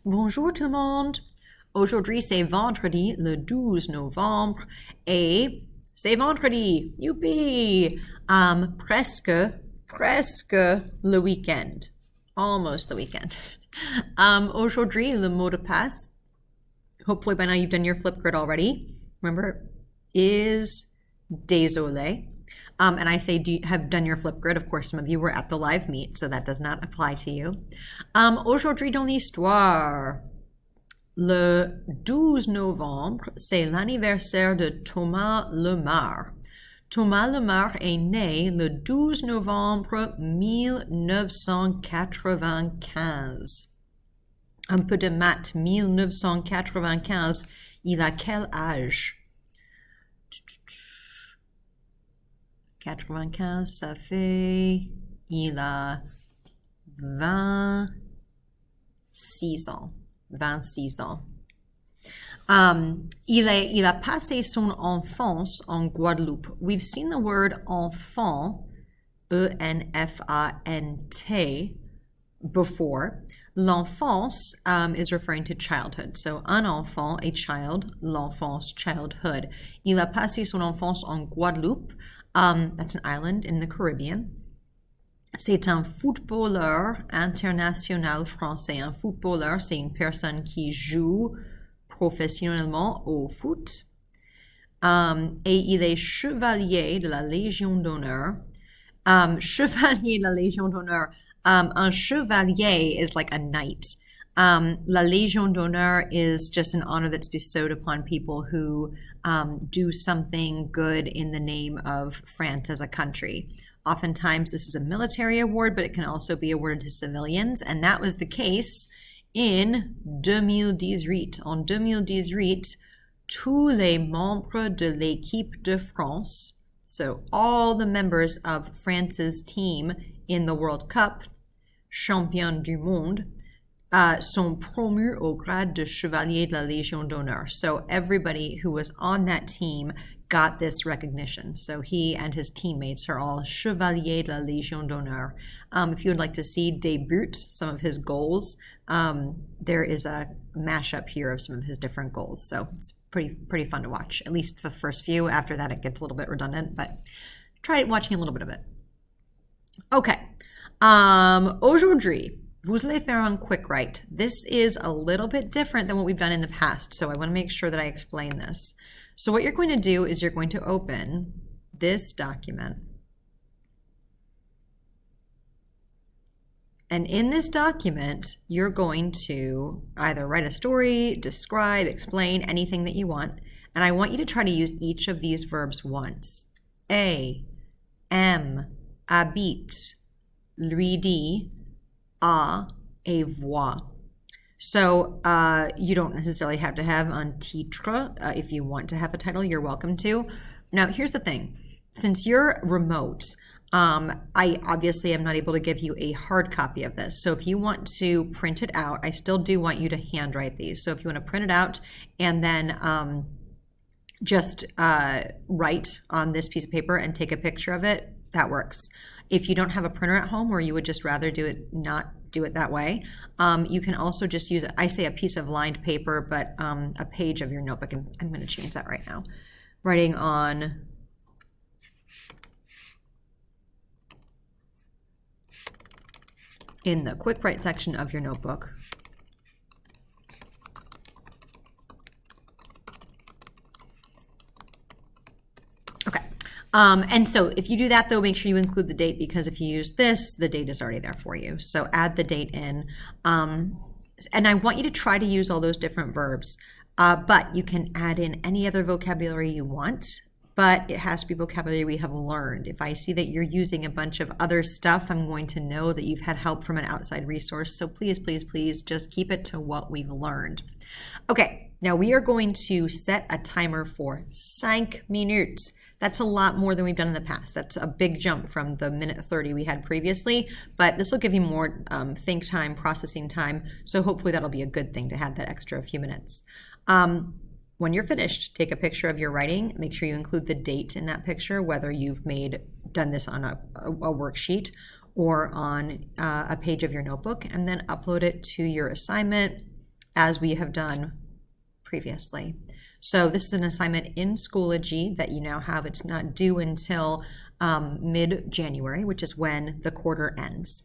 Bonjour tout le monde. Aujourd'hui, c'est vendredi, le 12 novembre, et c'est vendredi. Youpi! Presque le weekend. Almost the weekend. Aujourd'hui, le mot de passe, hopefully by now you've done your Flipgrid already, remember, is désolé. And I say have done your Flipgrid. Of course, some of you were at the live meet, so that does not apply to you. Aujourd'hui dans l'histoire, le 12 novembre, c'est l'anniversaire de Thomas Lemar. Thomas Lemar est né le 12 novembre 1995. Un peu de maths, 1995, il a quel âge? 95, ça fait... Il a 26 ans. 26 ans. Il a passé son enfance en Guadeloupe. We've seen the word enfant, E-N-F-A-N-T, before. L'enfance is referring to childhood. So, un enfant, a child, l'enfance, childhood. Il a passé son enfance en Guadeloupe. That's an island in the Caribbean. C'est un footballeur international français. Un footballeur, c'est une personne qui joue professionnellement au foot. Et il est chevalier de la Légion d'honneur. Chevalier de la Légion d'honneur. Un chevalier is like a knight. La Légion d'honneur is just an honor that's bestowed upon people who do something good in the name of France as a country. Oftentimes, this is a military award, but it can also be awarded to civilians, and that was the case in 2018. En 2018, tous les membres de l'équipe de France, so all the members of France's team in the World Cup, champion du monde, sont promus au grade de chevalier de la Légion d'honneur. So everybody who was on that team got this recognition. So he and his teammates are all chevalier de la Légion d'honneur. If you would like to see des buts, some of his goals, there is a mashup here of some of his different goals. So it's pretty fun to watch, at least the first few. After that, it gets a little bit redundant, but try watching a little bit of it. Okay. Aujourd'hui, vous allez faire un quick write. This is a little bit different than what we've done in the past, so I want to make sure that I explain this. So what you're going to do is you're going to open this document. And in this document, you're going to either write a story, describe, explain, anything that you want. And I want you to try to use each of these verbs once. Aime, habite, lui dit, a, et voix. So you don't necessarily have to have un titre. If you want to have a title, you're welcome to. Now, here's the thing. Since you're remote, I obviously am not able to give you a hard copy of this. So if you want to print it out, I still do want you to handwrite these. So if you want to print it out and then just write on this piece of paper and take a picture of it, that works. If you don't have a printer at home, or you would just rather not do it that way, you can also just use, I say a piece of lined paper, but a page of your notebook, and I'm going to change that right now. Writing on in the quick write section of your notebook. And so if you do that, though, make sure you include the date, because if you use this, the date is already there for you. So add the date in. And I want you to try to use all those different verbs, but you can add in any other vocabulary you want, but it has to be vocabulary we have learned. If I see that you're using a bunch of other stuff, I'm going to know that you've had help from an outside resource. So please, please, please just keep it to what we've learned. Okay, now we are going to set a timer for 5 minutes. That's a lot more than we've done in the past. That's a big jump from the minute 30 we had previously, but this will give you more think time, processing time, so hopefully that'll be a good thing to have that extra few minutes. When you're finished, take a picture of your writing. Make sure you include the date in that picture, whether you've done this on a worksheet or on a page of your notebook, and then upload it to your assignment, as we have done previously. So this is an assignment in Schoology that you now have. It's not due until mid-January, which is when the quarter ends.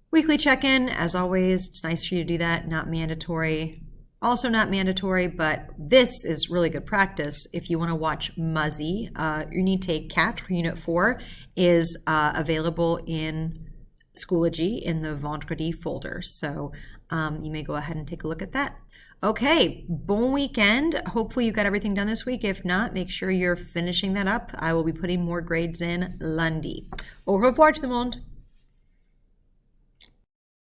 Weekly check-in, as always, it's nice for you to do that, not mandatory. Also not mandatory, but this is really good practice. If you want to watch Muzzy, Unité 4, Unit 4, is available in Schoology in the Vendredi folder. So you may go ahead and take a look at that. Okay, bon weekend. Hopefully you got everything done this week. If not, make sure you're finishing that up. I will be putting more grades in lundi. Au revoir tout le monde.